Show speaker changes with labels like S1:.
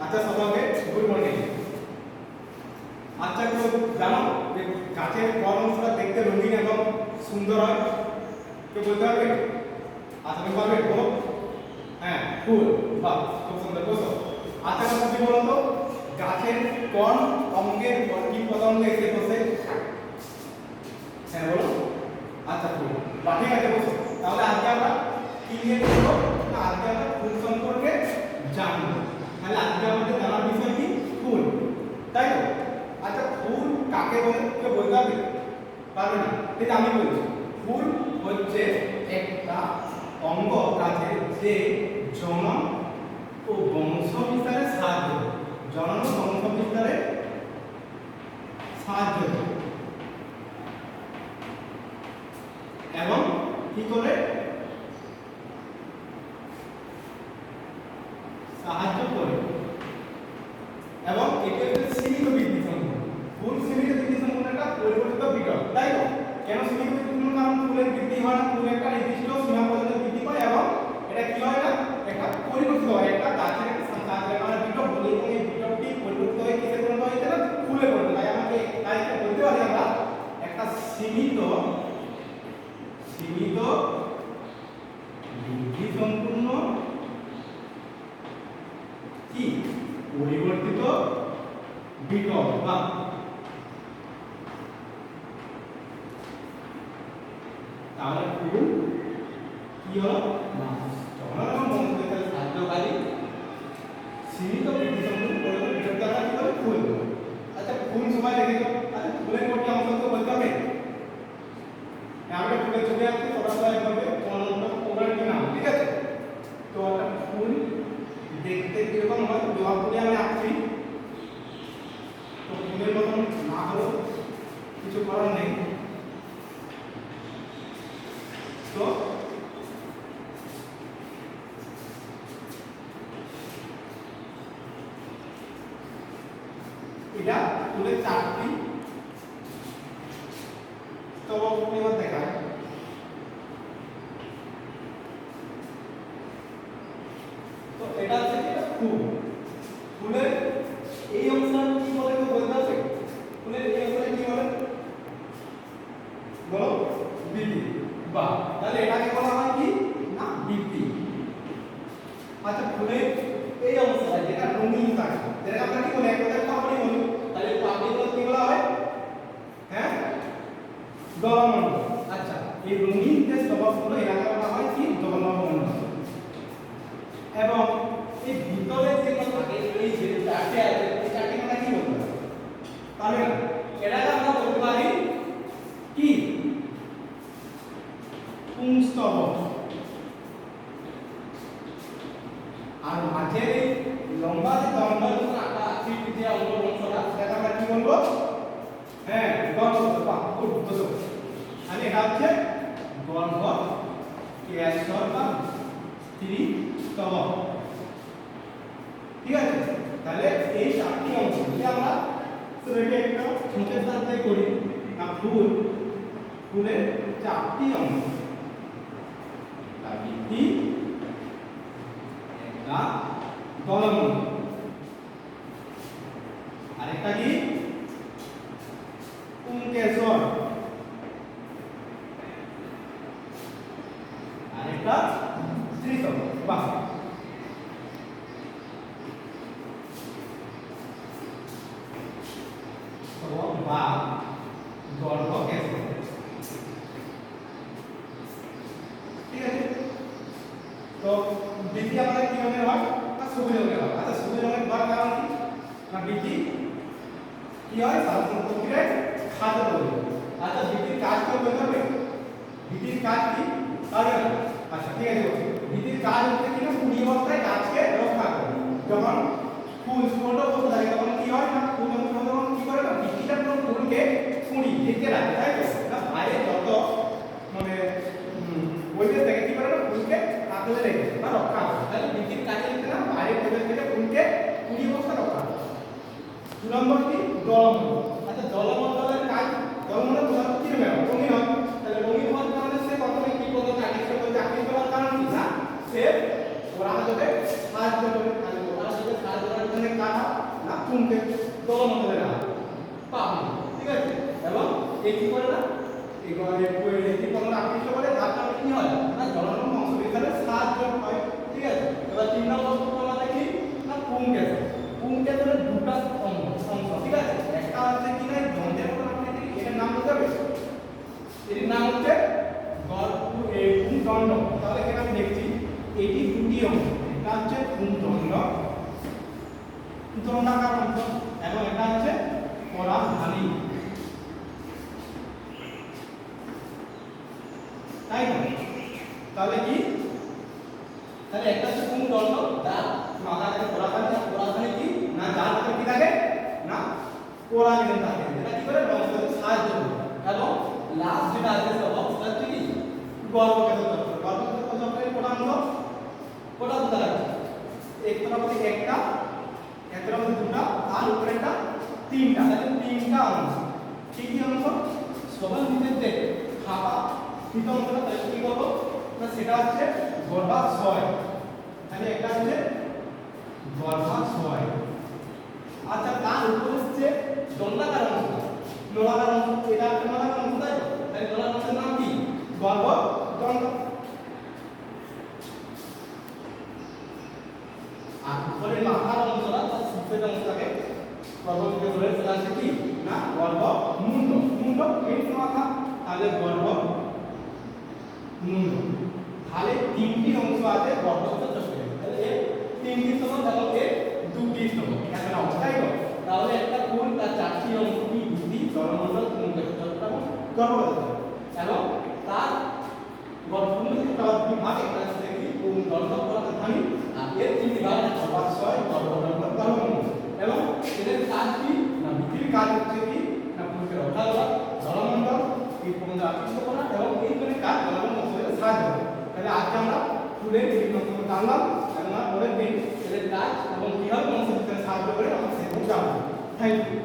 S1: আচ্ছা সবাইকে good morning. আচ্ছা কেউ জানো যে গাছের কোন অংশটা দেখতে রঙিন এবং সুন্দর হয়? কেউ বলতে পারবে? আচ্ছা তুমি পারবে? বলো। হ্যাঁ ফুল। বাহ খুব সুন্দর। বসো। আচ্ছা কথা কি বলো তো, গাছের কোন অঙ্গের কি পতঙ্গ এসে বসে? হ্যাঁ বলো। আচ্ছা ফুল। বাহ ঠিক আছে বসো। তাহলে আজকে আমরা কি নিয়ে পড়বো? না আজকে আমরা ফুল সম্পর্কে জানবো। তাহলে আজকে আমাদের জানার বিষয় কি? ফুল, তাই তো? আচ্ছা ফুল কাকে বলে কেউ বলতে পারবে? পারবে না? ঠিক আমি বলছি, ফুল হচ্ছে একটা অঙ্গ গাছের যে জনন ও বংশ বিস্তারে সাহায্য করে। জনন ও বংশ বিস্তারে সাহায্য করে এবং কি করে সাহায্য করে এবং এটি হচ্ছে সীমিত বৃদ্ধি সম্পন্ন। ফুল সীমিত বৃদ্ধি সম্পন্ন একটা পরিবর্তিত বিটল, তাই তো? কেন সীমিত বৃদ্ধি সম্পন্ন? কারণ ফুলের বৃদ্ধি হয় না, ফুল একটা নির্দিষ্ট সীমা পর্যন্ত বৃদ্ধি পায় এবং এটা কি হয় না, একটা পরিবর্তিত হয়, একটা গাছের একটা সাধারণ আমরা বিটল বলি এবং এই বিটলটি পরিবর্তিত হয়ে কিসে পরিণত হয়েছে না, ফুলে পরিণত হয়। আমাকে তাই বলতে পারি আমরা একটা সীমিত বৃদ্ধি সম্পূর্ণ কি পরিবর্তিত বিটল বা তাহলে ফুল কি হলো না জনন এবং বংশ বিস্তারে সাহায্যকারী সীমিত বৃদ্ধি সম্পূর্ণ পরিবর্তিত বিটল দ্বারা কি বলে ফুল। আচ্ছা ফুল সবাই দেখেছো? আচ্ছা ফুলের কোটি অংশ তো বলতে হবে। আমরা ফুলের ছবি আঁকতে সবাই বলবে কোন কি নাম, ঠিক আছে? তো একটা ফুল দেখতে কিরকম হয় জবাব করে আমি আঁকছি। তো ফুলের মতন না হলেও কিছু করার নেই। তো এটা ফুলের চারটি স্তবক পরিমাণ দেখায়। তো এটা হচ্ছে কি ফুল। ফুলের এই অংশটা কি বলে তো বলতে হবে? ফুলের এই অংশটা কি বলে বলো? বৃদ্ধি। বাহ তাহলে এটাকে বলা হয় কি না বৃদ্ধি। আচ্ছা ফুলের এই অংশটা যেটা রঙিন থাকে যেটা আমরা কি বলি, এক কথায় পাপড়ি বলি, তাহলে পাপড়িগুলো কি বলা হয়? হ্যাঁ দলমণ্ডল। আচ্ছা এই রঙিন যে স্তবকগুলো এটাকে বলা হয় কি দলমণ্ডল। এবং এই ভিতরে যেগুলো থাকে এই যে চারটে আছে এই চারটে আমরা কি বলবো? তাহলে এটাকে আমরা বলতে পারি কি পুংস্তবক। আর মাঝের এই লম্বা যে দণ্ডের মতো আঁকা আকৃতির যে অংশটা সেটাকে আমরা কি বলবো? হ্যাঁ গর্ভ। বাহ খুব ভালো। তাহলে এটা হচ্ছে গর্ভ কেশর বা স্ত্রী স্তবক, ঠিক আছে? তাহলে এই চারটি অংশ যদি আমরা সেটাকে একটা ছোটের সাথে করি না ফুলের চারটি অংশ কি একটা দলমণ্ডল, আরেকটা কি পুংকেশর, আরেকটা স্ত্রীস্তবক। বাহ বা গর্ভকেশর, ঠিক আছে? তো বৃদ্ধি আমাদের কি রঙের হয় না সবুজ রঙের হয়। আচ্ছা সবুজ রঙের হওয়ার কারণ কি না বৃদ্ধি কি হয় সাধারণ প্রক্রিয়ায় খাদ্য তৈরি। আচ্ছা বৃদ্ধির কাজ কি বলতে হবে? বৃদ্ধির কাজ কি তাহলে? আচ্ছা ঠিক আছে বৃদ্ধির কাজ হচ্ছে কি না কুড়ি অবস্থায় গাছকে রক্ষা করে। যখন ফুল ছোট অবস্থা থাকে তখন কি হয় না ফুল তখন কি করে না বৃদ্ধিটা পুরো ফুলকে কুড়ি ঢেকে রাখে, তাই তো? না বাইরে যত মানে পরিবেশ থেকে কি করে না ফুলকে আঁকড়ে রেখে বা রক্ষা করে। তাহলে বৃদ্ধির কাজে হচ্ছে না বাইরে পরিবেশ থেকে ফুলকে কুড়ি অবস্থা রক্ষা করে। 2 নম্বর কি দলমণ্ডল। আচ্ছা দলমণ্ডলের কাজ, দলমণ্ডল প্রধানত কি হবে? রঙিন হয়। তাহলে রঙিন হওয়ার কারণে সে প্রথমে কি পদ্ধতি আকৃষ্ট করতে আকৃষ্ট হওয়ার কারণ কি না সে ওরা যদি সাহায্য করে, তাহলে ওরা যদি সাহায্য করার জন্য পুংকে জলমণ্ডলের হাত পাবি, ঠিক আছে। এবং এই কি করে না এই পণ্য আকৃষ্ট করে যার কারণে কি হয় না জলরঙ্গ অংশ বিস্তারে সাহায্য হয়, ঠিক আছে। এবার 3 নম্বর সূত্র আমরা দেখি না পুংকেন্দ্রের দুটো অংশ, ঠিক আছে। একটা হচ্ছে কি না যন্ত্রের মতো আকৃতি, এর নাম বলতে হবে, এর নাম হচ্ছে পুংদণ্ড। তাহলে এখানে আমি দেখছি এটি দুটি অংশ, এটা হচ্ছে পুংদণ্ড দণ্ডাকার অংশ এবং এটা হচ্ছে পরাগধানী, তাই না? তাহলে কি তাহলে একটা হচ্ছে পুংদণ্ড যার মাথা থাকে পরাগধানী, আর পরাগধানী কি না যার মধ্যে কি থাকে না পরাগধানী থাকে, এটা কি করে বংশগত সাহায্য করে। এবং লাস্ট যেটা আছে সেটা হচ্ছে কি গর্ভকেন্দ্র চক্র। গর্ভকেন্দ্র চক্রের কোটা কোথা আছে একটা মধ্যে একটা, এর মধ্যে দুটো, আর উপরে একটা তিনটা, তাহলে তিনটা অংশ। কি কি অংশ? সবার নিচে যে খাপা তিনটা অংশটা তাহলে কি করব না সেটা হচ্ছে গর্ভাশয়, তাহলে একটা হচ্ছে গর্ভাশয়। আচ্ছা তার উপরে হচ্ছে দণ্ডাকার অংশ, নলাকার অংশ, এটা একটা নলাকার অংশ, তাই তো? তাহলে নলাকার অংশের নাম কি গর্ভদণ্ড। আর উপরে মাথার অংশটা তার সুপেট অংশটাকে গর্ভকে ধরে সেটা হচ্ছে কি না গর্ভমুণ্ড, মুণ্ড এই মাথা, তাহলে গর্ভমুণ্ড। তাহলে তিনটি অংশ আছে গর্ভকেন্দ্র চক্রে, তাহলে এর তিনটি স্তবক এবং এর দুটি স্তবক, একটা অংশ, তাই তো? তাহলে একটা ফুল তার চারটি অংশ কি দুটি জলমণ্ডল, পুংকেন্দ্র চক্র এবং গর্ভকেন্দ্র, এবং তার গর্ভমুণ্ড তার দুই ভাগ, একটা হচ্ছে কি পুংদণ্ড পরাগধানী, আর এর তিনটি ভাগ গর্ভাশয়, গর্ভদণ্ড, গর্ভমুণ্ড। এবং এদের কাজ কি না পৃথিবীর কাজ হচ্ছে কি না পুরুষকে রক্ষা করা, জলমণ্ডল এই পর্যন্ত আকৃষ্ট করা এবং এই করে কাজ জলমণ্ডল অংশকে সাহায্য করে। তাহলে আজকে আমরা ফুলের বিভিন্ন অংশ জানলাম এবং পরের দিন এদের কাজ এবং কিভাবে অংশ সাহায্য করে আমরা সেগুলো জানবো। Thank you.